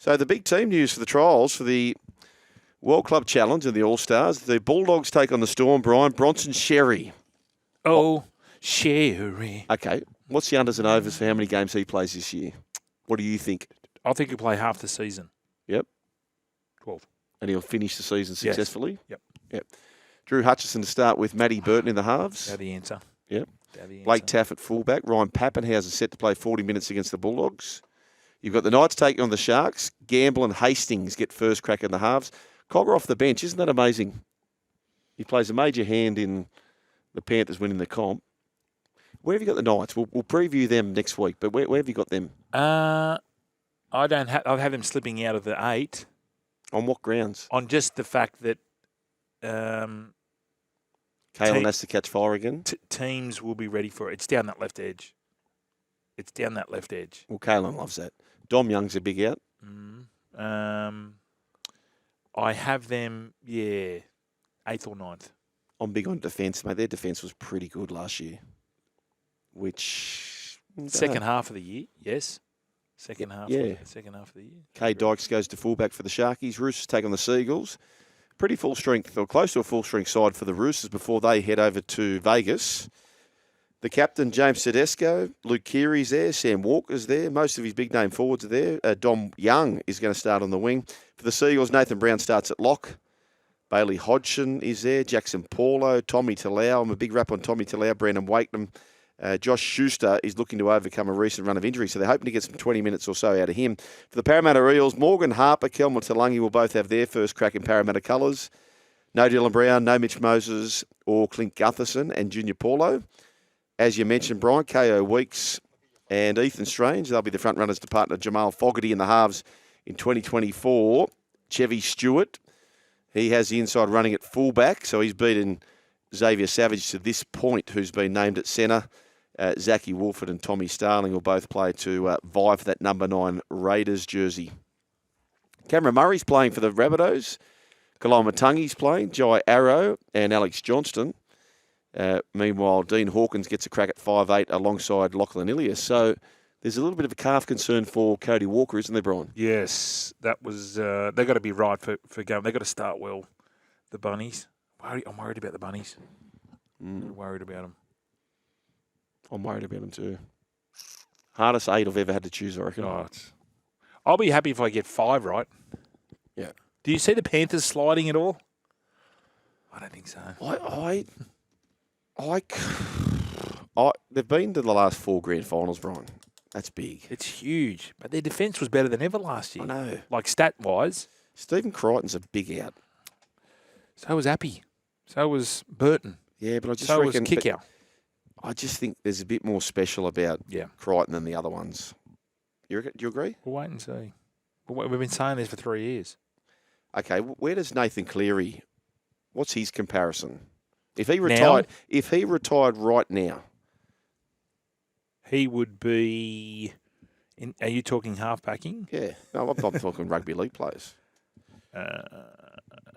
So the big team news for the trials for the World Club Challenge and the All-Stars. The Bulldogs take on the Storm, Brian. Bronson Sherry. Oh, Sherry. Okay. What's the unders and overs for how many games he plays this year? What do you think? I think he'll play half the season. Yep. 12. And he'll finish the season successfully? Yes. Yep. Drew Hutchison to start with, Matty Burton in the halves. They're the answer. Yep. They're the answer. Blake Taff at fullback. Ryan Pappenhausen set to play 40 minutes against the Bulldogs. You've got the Knights taking on the Sharks. Gamble and Hastings get first crack in the halves. Cogger off the bench. Isn't that amazing? He plays a major hand in the Panthers winning the comp. Where have you got the Knights? We'll preview them next week, but where have you got them? I don't have. I'll have them slipping out of the 8. On what grounds? On just the fact that Kalen has to catch fire again? Teams will be ready for it. It's down that left edge. Well, Kalen loves that. Dom Young's a big out. I have them, 8th or 9th. I'm big on defence, mate. Their defence was pretty good last year. Which... Second half of the year, yes. Second half of the year. Kay Dykes goes to fullback for the Sharkies. Roosters take on the Seagulls. Pretty full strength, or close to a full strength side for the Roosters before they head over to Vegas. The captain, James Tedesco. Luke Keary's there. Sam Walker's there. Most of his big name forwards are there. Dom Young is going to start on the wing. For the Seagulls, Nathan Brown starts at lock. Bailey Hodgson is there. Jackson Paulo. Tommy Talau. I'm a big rap on Tommy Talau. Brandon Wakeman. Josh Schuster is looking to overcome a recent run of injury, so they're hoping to get some 20 minutes or so out of him. For the Parramatta Eels, Morgan Harper, Kelma Talangi will both have their first crack in Parramatta colours. No Dylan Brown, no Mitch Moses or Clint Gutherson and Junior Paulo. As you mentioned, Brian, K.O. Weeks and Ethan Strange, they'll be the front runners to partner Jamal Fogarty in the halves in 2024. Chevy Stewart, he has the inside running at fullback, so he's beaten Xavier Savage to this point, who's been named at centre. Zachy Wolford and Tommy Starling will both play to vie for that number 9 Raiders jersey. Cameron Murray's playing for the Rabbitohs. Kalama Matungi's playing. Jai Arrow and Alex Johnston. Meanwhile, Dean Hawkins gets a crack at 5'8" alongside Lachlan Ilias. So there's a little bit of a calf concern for Cody Walker, isn't there, Brian? Yes, that was. They've got to be right for going. They've got to start well. The Bunnies. I'm worried about the Bunnies. I'm worried about them. I'm worried about them too. Hardest 8 I've ever had to choose, I reckon. I'll be happy if I get 5 right. Yeah. Do you see the Panthers sliding at all? I don't think so. They've been to the last 4 grand finals, Brian. That's big. It's huge. But their defence was better than ever last year. I know. Like stat-wise. Stephen Crichton's a big out. So was Appy. So was Burton. Yeah, but I just so reckon... was Kickout. I just think there's a bit more special about Crichton than the other ones. Do you agree? We'll wait and see. We've been saying this for 3 years. Okay, where does Nathan Cleary... What's his comparison? If he retired right now... He would be... Are you talking half-packing? Yeah. No, I'm talking rugby league players.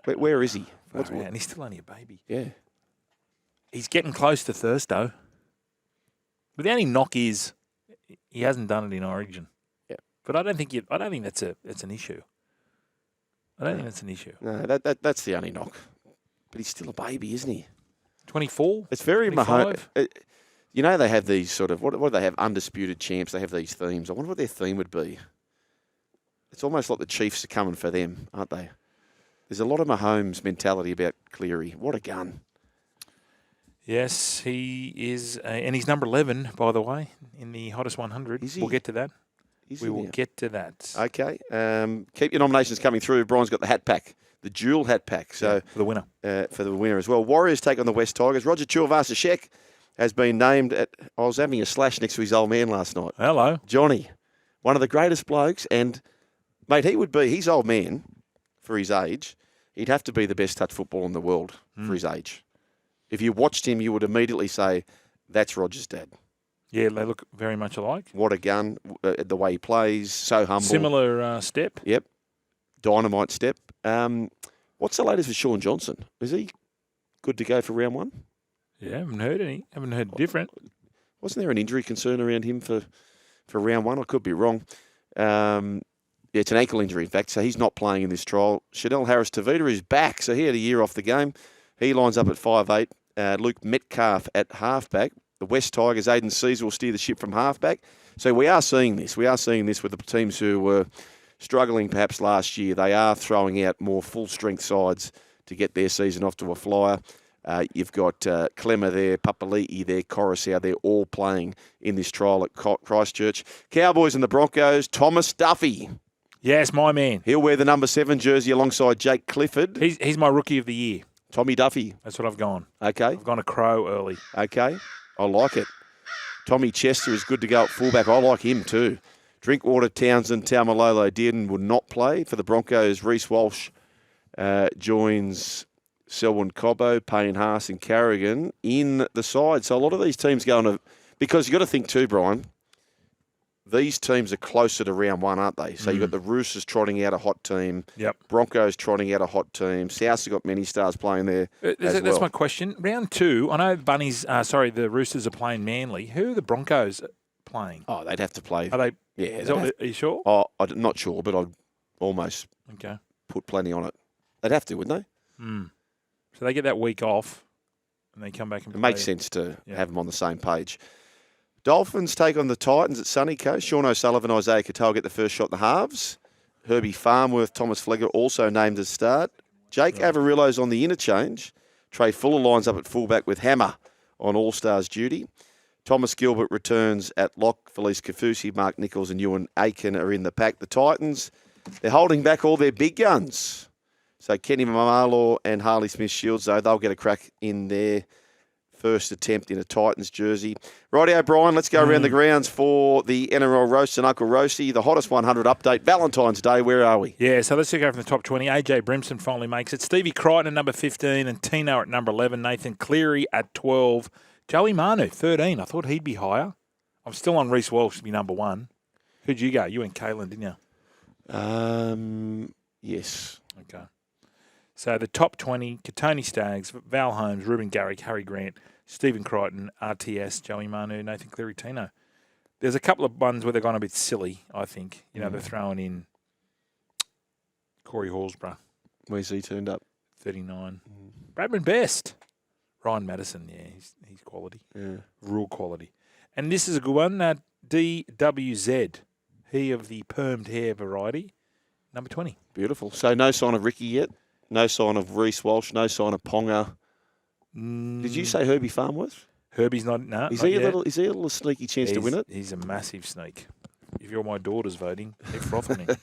Where is he? And he's still only a baby. Yeah. He's getting close to Thursto. But the only knock is he hasn't done it in Origin. Yeah. But I don't think that's an issue. I don't think that's an issue. No, that's the only knock. But he's still a baby, isn't he? 24? It's very Mahomes. You know, they have these sort of, what do they have? Undisputed champs. They have these themes. I wonder what their theme would be. It's almost like the Chiefs are coming for them, aren't they? There's a lot of Mahomes mentality about Cleary. What a gun. Yes, he is. And he's number 11, by the way, in the hottest 100. Is he? We'll get to that. We will get to that. Okay. Keep your nominations coming through. Brian's got the hat pack, the dual hat pack. So for the winner. For the winner as well. Warriors take on the West Tigers. Roger Tuivasa-Sheck has been named I was having a slash next to his old man last night. Hello. Johnny, one of the greatest blokes. And, mate, his old man, for his age, he'd have to be the best touch footballer in the world for his age. If you watched him, you would immediately say, that's Roger's dad. Yeah, they look very much alike. What a gun. The way he plays, so humble. Similar step. Yep. Dynamite step. What's the latest for Sean Johnson? Is he good to go for round 1? Yeah, haven't heard different. Wasn't there an injury concern around him for round 1? I could be wrong. Yeah, it's an ankle injury, in fact, so he's not playing in this trial. Chanel Harris-Tavita is back, so he had a year off the game. He lines up at 5'8". Luke Metcalf at halfback. The West Tigers, Aiden Caesar will steer the ship from halfback. So we are seeing this. We are seeing this with the teams who were struggling perhaps last year. They are throwing out more full-strength sides to get their season off to a flyer. You've got Clemmer there, Papali'i there, Coruscant. They're all playing in this trial at Christchurch. Cowboys and the Broncos, Thomas Duffy. Yes, my man. He'll wear the number 7 jersey alongside Jake Clifford. He's my rookie of the year. Tommy Duffy. That's what I've gone. Okay. I've gone a Crow early. Okay. I like it. Tommy Chester is good to go at fullback. I like him too. Drinkwater, Townsend, Taumalolo, Dearden will not play. For the Broncos, Reece Walsh joins Selwyn Cobbo, Payne Haas and Carrigan in the side. So a lot of these teams going to... Because you've got to think too, Brian, these teams are closer to round one, aren't they? So you've got the Roosters trotting out a hot team. Yep. Broncos trotting out a hot team. South's got many stars playing there That's my question. Round 2, I know the Roosters are playing Manly. Who are the Broncos playing? Oh, they'd have to play. Are they? Yeah. Are you sure? Oh, I'm not sure, but I'd almost put plenty on it. They'd have to, wouldn't they? So they get that week off and they come back and play. It makes sense to have them on the same page. Dolphins take on the Titans at Sunny Coast. Sean O'Sullivan, Isaiah Katoa get the first shot in the halves. Herbie Farmworth, Thomas Flegler also named as start. Jake Avarillo's on the interchange. Trey Fuller lines up at fullback with Hammer on All-Stars duty. Thomas Gilbert returns at lock. Felice Kafusi, Mark Nichols and Ewan Aiken are in the pack. The Titans, they're holding back all their big guns. So Kenny Mamalo and Harley Smith-Shields, though, they'll get a crack in their first attempt in a Titans jersey. Rightio, Brian, let's go around the grounds for the NRL Roast and Uncle Roasty, the hottest 100 update. Valentine's Day, where are we? Yeah, so let's go from the top 20. AJ Brimson finally makes it. Stevie Crichton at number 15 and Tino at number 11. Nathan Cleary at 12. Joey Manu, 13. I thought he'd be higher. I'm still on Reece Walsh to be number 1. Who'd you go? You went Kalen, didn't you? Yes. Okay. So the top 20, Katoni Staggs, Val Holmes, Ruben Garrick, Harry Grant, Stephen Crichton, RTS, Joey Manu, Nathan Cleary, Tino. There's a couple of ones where they're gone a bit silly, I think. They're throwing in Corey Horsburgh. Where's he turned up? 39. Bradman Best. Ryan Madison, he's quality. Yeah. Real quality. And this is a good one, DWZ. He of the permed hair variety, number 20. Beautiful. So no sign of Ricky yet? No sign of Reece Walsh? No sign of Ponga? Did you say Herbie Farmworth? Herbie's not. No. Is he a little sneaky chance to win it? He's a massive sneak. If you're my daughters voting, they're frothing me.